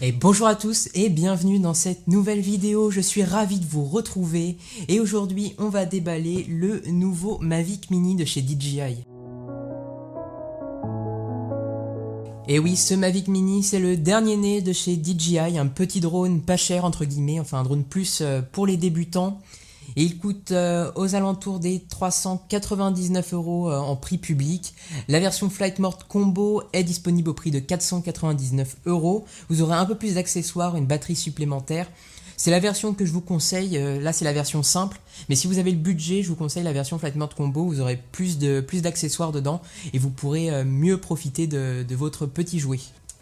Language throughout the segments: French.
Et bonjour à tous et bienvenue dans cette nouvelle vidéo, je suis ravi de vous retrouver et aujourd'hui on va déballer le nouveau Mavic Mini de chez DJI. Et oui, ce Mavic Mini c'est le dernier né de chez DJI, un petit drone pas cher entre guillemets, enfin un drone plus pour les débutants. Et il coûte aux alentours des 399 € en prix public. La version Flight Mode Combo est disponible au prix de 499 €. Vous aurez un peu plus d'accessoires, une batterie supplémentaire. C'est la version que je vous conseille, là c'est la version simple, mais si vous avez le budget, je vous conseille la version Flight Mode Combo, vous aurez plus d'accessoires dedans et vous pourrez mieux profiter de votre petit jouet.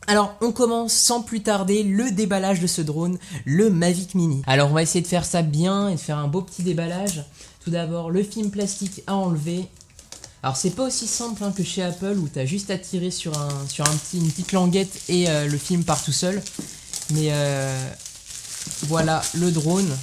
Alors on commence sans plus tarder le déballage de ce drone, le Mavic Mini. Alors on va essayer de faire ça bien et de faire un beau petit déballage. Tout d'abord le film plastique à enlever. Alors c'est pas aussi simple que chez Apple où tu as juste à tirer sur une petite languette et le film part tout seul. Mais voilà le drone,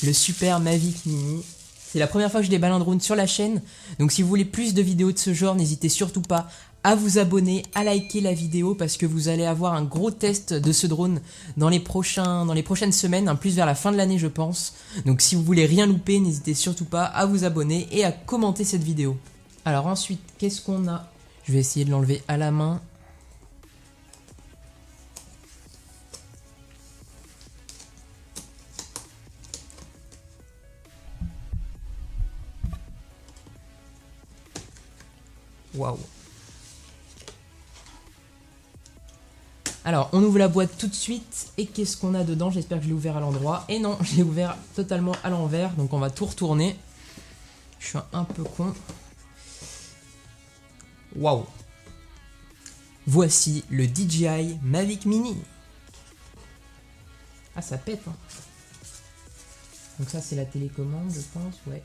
le super Mavic Mini. C'est la première fois que je déballe un drone sur la chaîne. Donc si vous voulez plus de vidéos de ce genre, n'hésitez surtout pas à vous abonner, à liker la vidéo parce que vous allez avoir un gros test de ce drone dans les prochaines semaines, plus vers la fin de l'année je pense. Donc si vous voulez rien louper, n'hésitez surtout pas à vous abonner et à commenter cette vidéo. Alors ensuite, qu'est-ce qu'on a? Je vais essayer de l'enlever à la main. Waouh! Alors, on ouvre la boîte tout de suite, et qu'est-ce qu'on a dedans? J'espère que je l'ai ouvert à l'endroit. Et non, je l'ai ouvert totalement à l'envers, donc on va tout retourner. Je suis un peu con. Waouh! Voici le DJI Mavic Mini. Ah, ça pète, hein. Donc ça, c'est la télécommande, je pense, ouais.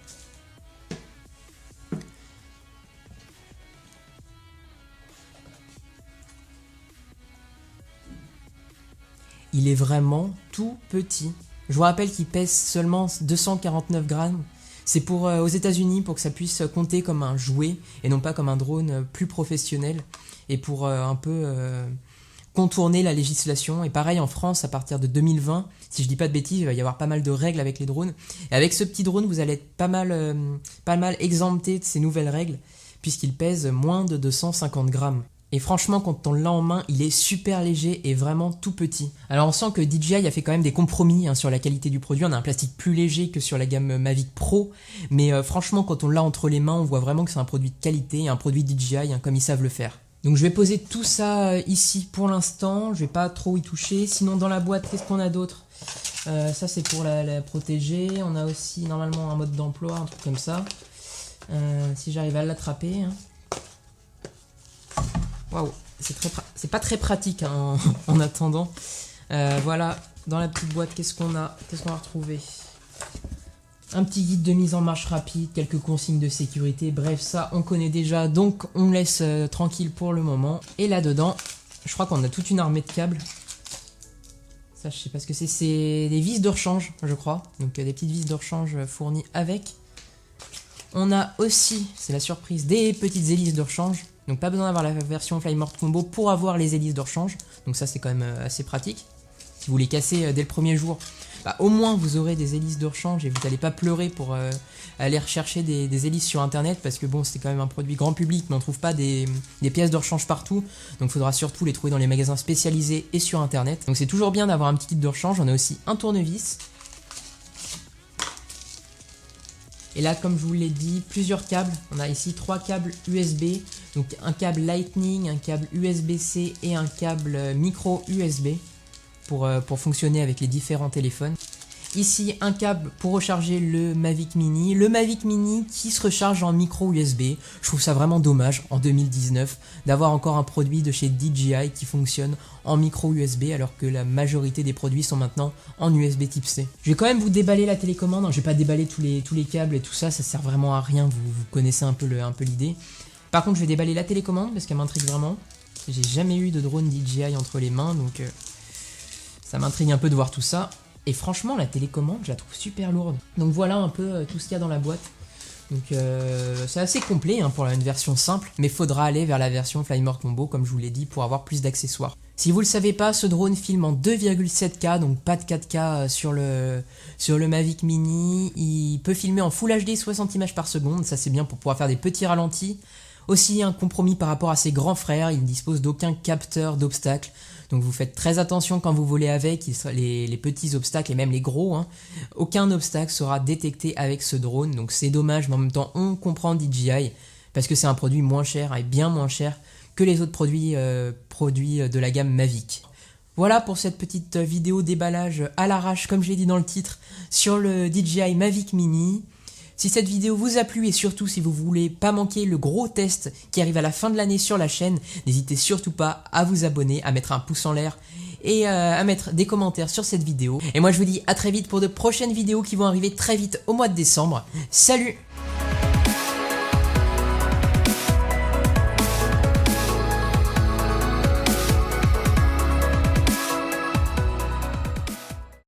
Il est vraiment tout petit. Je vous rappelle qu'il pèse seulement 249 grammes. C'est pour aux États-Unis pour que ça puisse compter comme un jouet et non pas comme un drone plus professionnel et pour un peu contourner la législation. Et pareil en France à partir de 2020, si je dis pas de bêtises, il va y avoir pas mal de règles avec les drones. Et avec ce petit drone, vous allez être pas mal exempté de ces nouvelles règles puisqu'il pèse moins de 250 grammes. Et franchement, quand on l'a en main, il est super léger et vraiment tout petit. Alors on sent que DJI a fait quand même des compromis sur la qualité du produit. On a un plastique plus léger que sur la gamme Mavic Pro. Mais franchement, quand on l'a entre les mains, on voit vraiment que c'est un produit de qualité, un produit DJI comme ils savent le faire. Donc je vais poser tout ça ici pour l'instant. Je vais pas trop y toucher. Sinon dans la boîte, qu'est-ce qu'on a d'autre? Ça c'est pour la protéger. On a aussi normalement un mode d'emploi, un truc comme ça. Si j'arrive à l'attraper. Waouh, c'est pas très pratique en attendant. Voilà, dans la petite boîte, qu'est-ce qu'on a? Qu'est-ce qu'on va retrouver? Un petit guide de mise en marche rapide, quelques consignes de sécurité, bref, ça on connaît déjà, donc on laisse tranquille pour le moment. Et là-dedans, je crois qu'on a toute une armée de câbles. Ça, je sais pas ce que c'est des vis de rechange, je crois. Donc des petites vis de rechange fournies avec. On a aussi, c'est la surprise, des petites hélices de rechange. Donc pas besoin d'avoir la version Flight Mode Combo pour avoir les hélices de rechange. Donc ça c'est quand même assez pratique. Si vous les cassez dès le premier jour, au moins vous aurez des hélices de rechange et vous n'allez pas pleurer pour aller rechercher des hélices sur internet. Parce que bon, c'est quand même un produit grand public, mais on ne trouve pas des pièces de rechange partout. Donc il faudra surtout les trouver dans les magasins spécialisés et sur internet. Donc c'est toujours bien d'avoir un petit kit de rechange. On a aussi un tournevis. Et là, comme je vous l'ai dit, plusieurs câbles. On a ici 3 câbles USB. Donc un câble Lightning, un câble USB-C et un câble micro USB pour fonctionner avec les différents téléphones. Ici, un câble pour recharger le Mavic Mini. Le Mavic Mini qui se recharge en micro USB. Je trouve ça vraiment dommage en 2019 d'avoir encore un produit de chez DJI qui fonctionne en micro USB alors que la majorité des produits sont maintenant en USB type C. Je vais quand même vous déballer la télécommande. Je vais pas déballer tous les câbles et tout ça, ça sert vraiment à rien. Vous connaissez un peu l'idée. Par contre, je vais déballer la télécommande parce qu'elle m'intrigue vraiment. J'ai jamais eu de drone DJI entre les mains, donc ça m'intrigue un peu de voir tout ça. Et franchement, la télécommande, je la trouve super lourde. Donc voilà un peu tout ce qu'il y a dans la boîte. Donc c'est assez complet pour une version simple, mais faudra aller vers la version Flight Mode Combo, comme je vous l'ai dit, pour avoir plus d'accessoires. Si vous le savez pas, ce drone filme en 2,7K, donc pas de 4K sur le Mavic Mini. Il peut filmer en Full HD 60 images par seconde, ça c'est bien pour pouvoir faire des petits ralentis. Aussi un compromis par rapport à ses grands frères, il ne dispose d'aucun capteur d'obstacles. Donc vous faites très attention quand vous volez avec, les petits obstacles et même les gros. Aucun obstacle sera détecté avec ce drone, donc c'est dommage, mais en même temps on comprend DJI, parce que c'est un produit moins cher et bien moins cher que les autres produits de la gamme Mavic. Voilà pour cette petite vidéo déballage à l'arrache, comme je l'ai dit dans le titre, sur le DJI Mavic Mini. Si cette vidéo vous a plu et surtout si vous voulez pas manquer le gros test qui arrive à la fin de l'année sur la chaîne, n'hésitez surtout pas à vous abonner, à mettre un pouce en l'air et à mettre des commentaires sur cette vidéo. Et moi je vous dis à très vite pour de prochaines vidéos qui vont arriver très vite au mois de décembre. Salut!